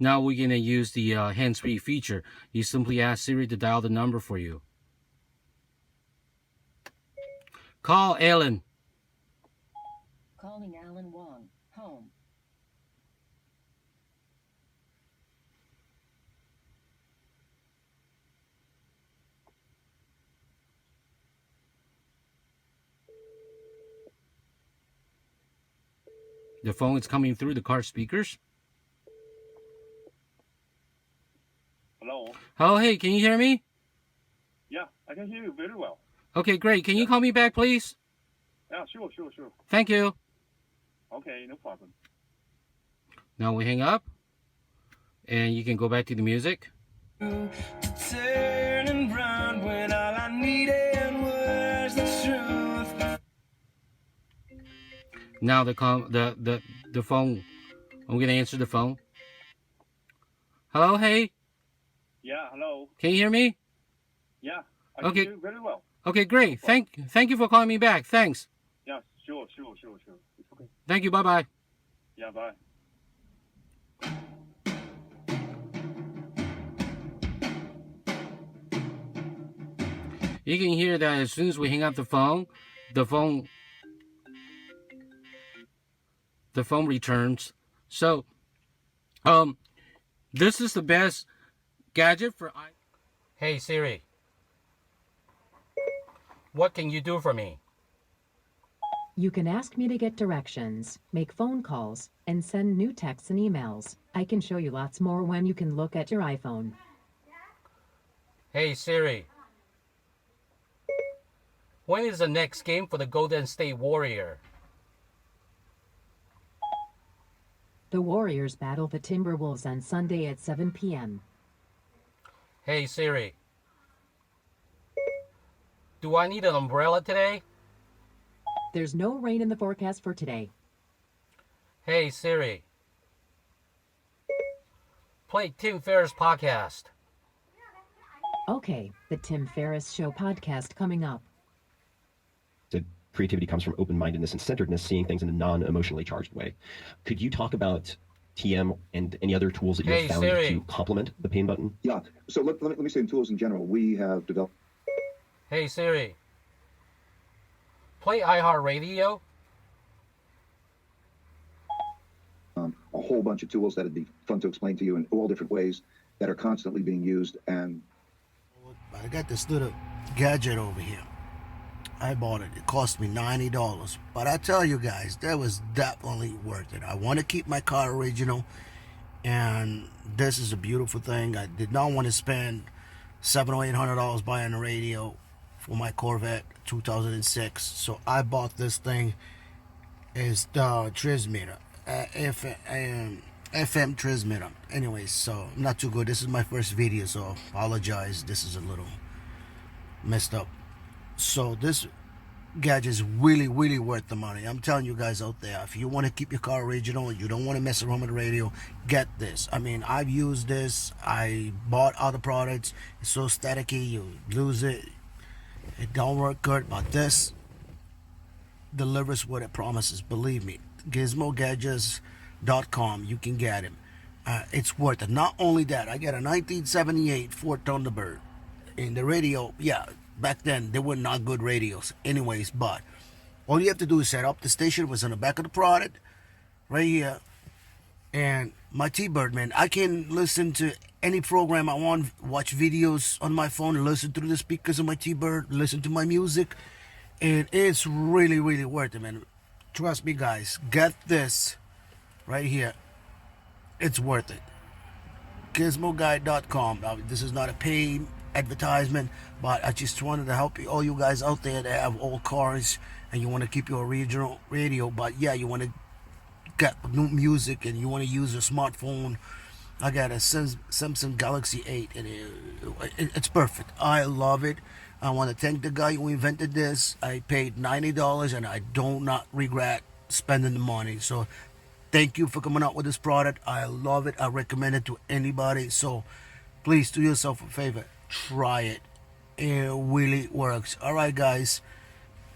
Now we're going to use the hands-free feature. You simply ask Siri to dial the number for you. Call Alan. Calling Alan Wong. Home. The phone is coming through the car speakers. Hello? Oh, hey, can you hear me? Yeah, I can hear you very well. Okay, great. Can you call me back, please? Yeah, sure. Thank you. Okay, no problem. Now we hang up. And you can go back to the music. Turning round when all I needed was the truth. Now the phone. I'm gonna answer the phone. Hello, hey. Yeah, hello. Can you hear me? Yeah, I can hear you very well. Okay, great. Thank you for calling me back. Thanks. Yeah, sure. It's okay. Thank you. Bye-bye. Yeah, bye. You can hear that as soon as we hang up the phone returns. So, this is the best gadget for Hey Siri, what can you do for me? You can ask me to get directions, make phone calls, and send new texts and emails. I can show you lots more when you can look at your iPhone. Hey Siri, when is the next game for the Golden State Warrior? The Warriors battle the Timberwolves on Sunday at 7 p.m. Hey Siri, do I need an umbrella today? There's no rain in the forecast for today. Hey Siri, play Tim Ferriss podcast. Okay, the Tim Ferriss Show podcast coming up. Creativity comes from open-mindedness and centeredness, seeing things in a non-emotionally charged way. Could you talk about TM and any other tools that you have found Siri, to complement the pain button? Yeah. So let me say in tools in general, we have developed. Hey Siri, play iHeartRadio. A whole bunch of tools that would be fun to explain to you in all different ways that are constantly being used. And I got this little gadget over here. I bought it. It cost me $90. But I tell you guys, that was definitely worth it. I want to keep my car original. And this is a beautiful thing. I did not want to spend $700 or $800 buying a radio for my Corvette 2006. So I bought this thing. It's the transmitter. FM transmitter. Anyways, so not too good. This is my first video, so apologize. This is a little messed up. So this gadget is really worth the money. I'm telling you guys out there, if you want to keep your car original and you don't want to mess around with the radio, get this. I mean, I've used this. I bought other products. It's so staticky, you lose it. It don't work good, but this delivers what it promises. Believe me. GizmoGadgets.com. You can get him. It's worth it. Not only that, I got a 1978 Ford Thunderbird. In the radio, yeah, back then they were not good radios anyways, but all you have to do is set up. The station was on the back of the product right here, and my T-Bird, man, I can listen to any program I want, watch videos on my phone, listen through the speakers of my T-Bird, listen to my music, and it's really worth it, man. Trust me, guys, get this right here. It's worth it. GizmoGuy.com. Now, this is not a paid advertisement, but I just wanted to help you, all you guys out there that have old cars and you want to keep your original radio, but yeah, you want to get new music and you want to use a smartphone. I got a Samsung Galaxy 8 and it's perfect. I love it. I want to thank the guy who invented this. I paid $90 and I do not regret spending the money. So thank you for coming out with this product. I love it. I recommend it to anybody. So please do yourself a favor. Try it. It really works. All right, guys.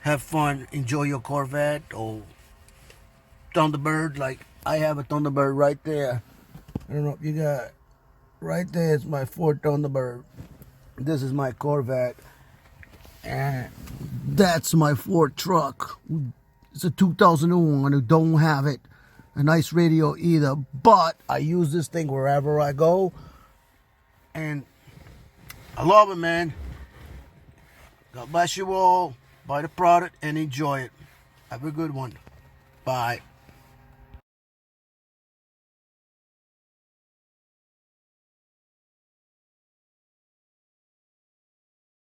Have fun. Enjoy your Corvette or Thunderbird. Like I have a Thunderbird right there. I don't know if you got, right there is my Ford Thunderbird. This is my Corvette. And that's my Ford truck. It's a 2001. I don't have it. A nice radio either. But I use this thing wherever I go. And I love it, man. God bless you all. Buy the product and enjoy it. Have a good one. Bye.